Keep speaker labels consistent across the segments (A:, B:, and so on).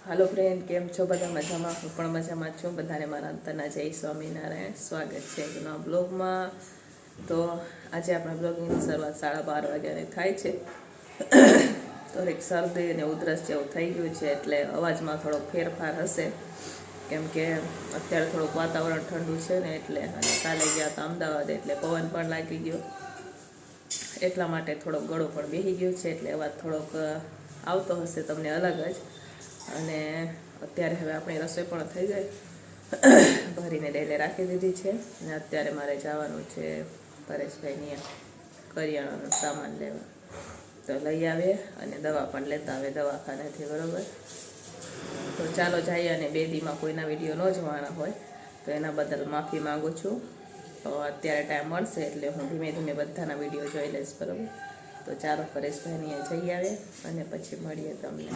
A: હાલો friend, કેમ છો? બધા મજામાં? હું પણ મજામાં છું. બધાને મારા અંતરના જય સ્વામિનારાયણ. સ્વાગત છે નવા બ્લોગમાં. તો આજે આપણા બ્લોગની શરૂઆત 12:30 વાગ્યાની થાય છે. થોડીક શરદી અને ઉધરસ જેવું થઈ ગયું છે, એટલે અવાજમાં થોડોક ફેરફાર હશે. કેમ કે અત્યારે થોડુંક વાતાવરણ ઠંડુ છે ને, એટલે અને કાલે ગયા હતા અમદાવાદ, એટલે પવન પણ લાગી ગયો. એટલા માટે થોડોક ગળો પણ બેસી ગયો છે, એટલે અવાજ થોડોક આવતો હશે તમને અલગ જ. અને અત્યારે હવે આપણી રસોઈ પણ થઈ ગઈ, ભરીને ડેલે રાખી દીધી છે. અને અત્યારે મારે જવાનું છે પરેશભાઈની કરિયાણાનો સામાન લેવા. તો લઈ આવે અને દવા પણ લેતા આવે દવાખાનેથી, બરાબર. તો ચાલો જઈએ. અને બે દીમાં કોઈના વિડીયો ન જોવાના હોય તો એના બદલ માફી માગું છું. તો અત્યારે ટાઈમ મળશે એટલે હું ધીમે ધીમે બધાના વિડીયો જોઈ લઈશ, બરાબર. તો ચાલો પરેશભાઈની જઈ આવે અને પછી મળીએ તમને.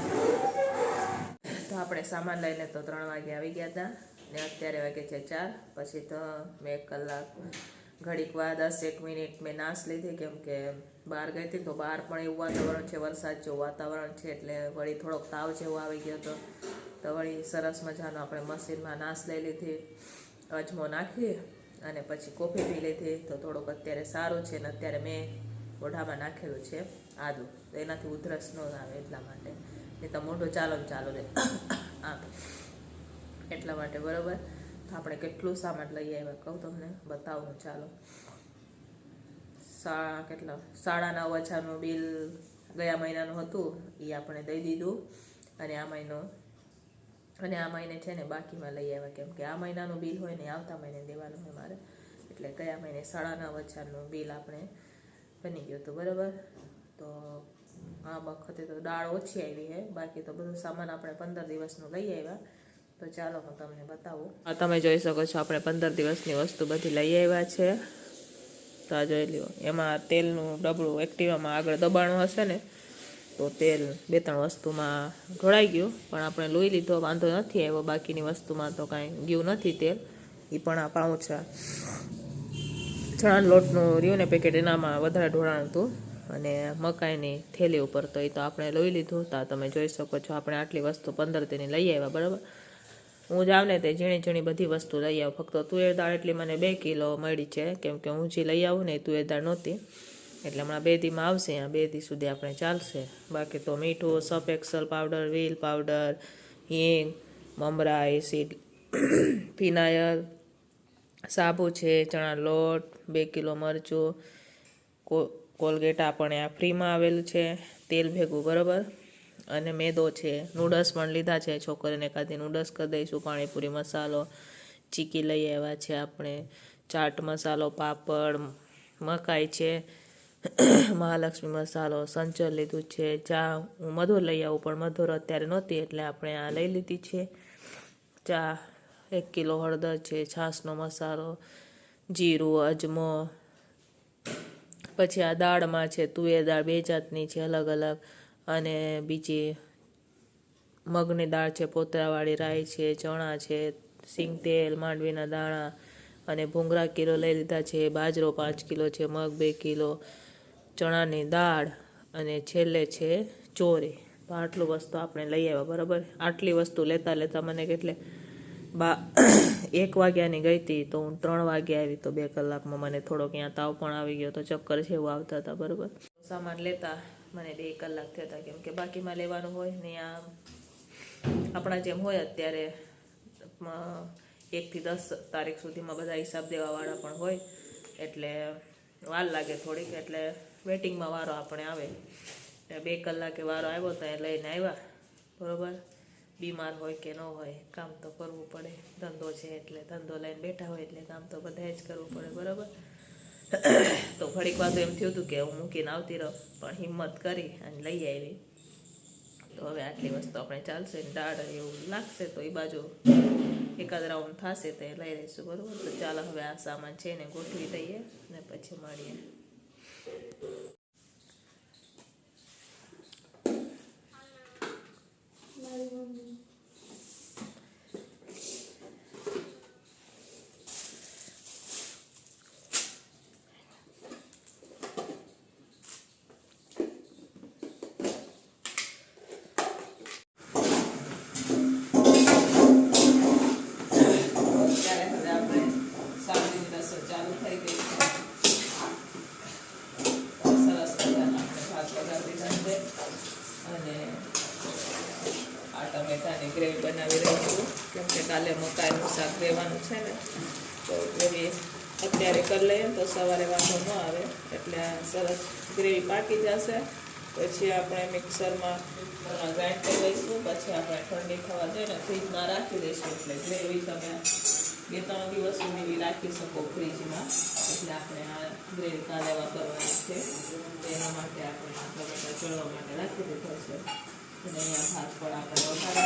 A: તો આપણે સામાન લઈને તો 3 વાગે આવી ગયા હતા ને અત્યારે વાગે છે 4. પછી તો મેં 1 કલાક ઘડીક વાર 10-1 મિનિટ મેં નાશ લીધી, કેમ કે બહાર ગઈ હતી તો બહાર પણ એવું વાતાવરણ છે, વરસાદ જેવું વાતાવરણ છે, એટલે વળી થોડોક તાવ જેવો આવી ગયો હતો. તો વળી સરસ મજાનો આપણે મશીનમાં નાશ લઈ લીધી, અજમો નાખી અને પછી કોફી પી લીધી. તો થોડુંક અત્યારે સારું છે. ને અત્યારે મેં મોઢામાં નાખેલું છે આદું, તો એનાથી ઉધરસ ન આવે એટલા માટે. એ તો મોઢું ચાલો રહે આમ એટલા માટે, બરાબર. તો આપણે કેટલું સામાન લઈ આવ્યા કહું તમને, બતાવું. ચાલો, કેટલા 9,500 બિલ ગયા મહિનાનું હતું, એ આપણે દઈ દીધું. અને આ મહિને છે ને બાકીમાં લઈ આવ્યા, કેમ કે આ મહિનાનું બિલ હોય ને આવતા મહિને દેવાનું હોય મારે, એટલે ગયા મહિને 9,500 બિલ આપણે બની ગયું હતું, બરાબર. તો આ વખતે તો દાળ ઓછી આવી છે, બાકી તો બધું સામાન આપણે 15 દિવસનું લઈ આવ્યા. તો ચાલો હું તમને બતાવું. આ તમે જોઈ શકો છો, આપણે 15 દિવસની વસ્તુ બધી લઈ આવ્યા છે. તો આ જોઈ લ્યો. એમાં તેલનું ડબલું એક્ટિવામાં આગળ દબાણું હશે ને, તો તેલ 2-3 વસ્તુમાં ઢોળાઈ ગયું, પણ આપણે લઈ લીધો, વાંધો નથી આવ્યો. બાકીની વસ્તુમાં તો કાંઈ ગયું નથી તેલ. એ પણ આ પાઉંચા ચણાના લોટનું રહ્યું ને પેકેટ, એનામાં વધારે ઢોળાણ હતું. અને મકાઈની થેલી ઉપર તો એ તો આપણે લઈ લીધું. તો તમે જોઈ શકો છો, આપણે આટલી વસ્તુ 15 દિનની લઈ આવ્યા, બરાબર. હું જાઉં ને તે ઝીણી બધી વસ્તુ લઈ આવું. ફક્ત તુવેર દાળ એટલી મને 2 કિલો મળી છે, કેમ કે હું જે લઈ આવું ને એ તુવેર દાળ નહોતી, એટલે હમણાં 2 દીમાં આવશે. 2 દી સુધી આપણે ચાલશે. બાકી તો મીઠું, surf Excel powder, wheel powder, હિંગ, મમરા, એસિડ, ફિનાયલ, સાબુ છે, ચણા લોટ, 2 કિલો મરચું, કોલગેટ આપણે આ ફ્રીમાં આવેલું છે, તેલ ભેગું, બરાબર. અને મેદો છે, નૂડલ્સ પણ લીધા છે, છોકરીને એકાદી નૂડલ્સ કરી દઈશું, પાણીપુરી મસાલો, ચીકી લઈ આવ્યા છે આપણે, ચાટ મસાલો, પાપડ, મકાઈ છે, મહાલક્ષ્મી મસાલો, સંચર લીધું છે, ચા હું મધુર લઈ આવું, પણ મધુર અત્યારે નહોતી, એટલે આપણે આ લઈ લીધી છે. ચા 1 કિલો, હળદર છે, છાશનો મસાલો, જીરું, અજમો. પછી આ દાળમાં છે તુવેર દાળ 2 જાતની છે, અલગ અલગ. અને બીજી મગની દાળ છે, પોતરાવાળી, રાઈ છે, ચણા છે, સિંગ તેલ, માંડવીના દાણા અને ભૂંગળા કિલો લઈ લીધા છે, બાજરો 5 કિલો છે, મગ 2 કિલો, ચણાની દાળ અને છેલ્લે છે ચોરી. તો આટલું વસ્તુ આપણે લઈ આવ્યા, બરાબર. આટલી વસ્તુ લેતા મને કેટલે 1 વાગ્યાની ગઈ હતી, તો હું 3 વાગે આવી. તો 2 કલાકમાં મને થોડોક અહીંયા તાવ પણ આવી ગયો, તો ચક્કર છે એવું આવતા હતા, બરાબર. સામાન લેતા મને 2 કલાક થયા હતા, કેમ કે બાકીમાં લેવાનું હોય ને આપણા જેમ હોય અત્યારે 1 થી 10 તારીખ સુધીમાં બધા હિસાબ દેવાવાળા પણ હોય, એટલે વાર લાગે થોડીક, એટલે વેટિંગમાં વારો આપણે આવે. 2 કલાકે વારો આવ્યો તો એ લઈને આવ્યા, બરાબર. બીમાર હોય કે ન હોય, કામ તો કરવું પડે, ધંધો છે એટલે ધંધો લઈને બેઠા હોય એટલે કામ તો બધાએ જ કરવું પડે, બરાબર. તો ઘડીક વાર તો એમ થયું હતું કે હું મૂકીને આવતી રહું, પણ હિંમત કરી અને લઈ આવી. તો હવે આટલી વસ્તુ આપણે ચાલશે. દાળ એવું લાગશે તો એ બાજુ એકાદ રાઉન્ડ થશે તો એ લઈ લઈશું, બરાબર. તો ચાલો હવે આ સામાન છે ને ગોઠવી દઈએ ને પછી મળીએ. ટમેટાની ગ્રેવી બનાવી રહી છું, કેમ કે કાલે મકાઈનું શાક દેવાનું છે ને, તો ગ્રેવી અત્યારે કરી લઈએ તો સવારે વાંધો ન આવે. એટલે સરસ ગ્રેવી પાકી જશે, પછી આપણે મિક્સરમાં ગ્રાઇન્ડ કરી લઈશું. પછી આપણે ઠંડી થવા દઈને ફ્રીજમાં રાખી દઈશું, એટલે ગ્રેવી તમે 2-3 દિવસ સુધી રાખી શકો ફ્રીજમાં. એટલે આપણે આ ગ્રેવી કાલે વાપરવાની છે, તેના માટે આપણે આ ટમેટા ચડવા માટે રાખી દીધો છે. અને અહીંયા ભાત પણ આપણે વઘારી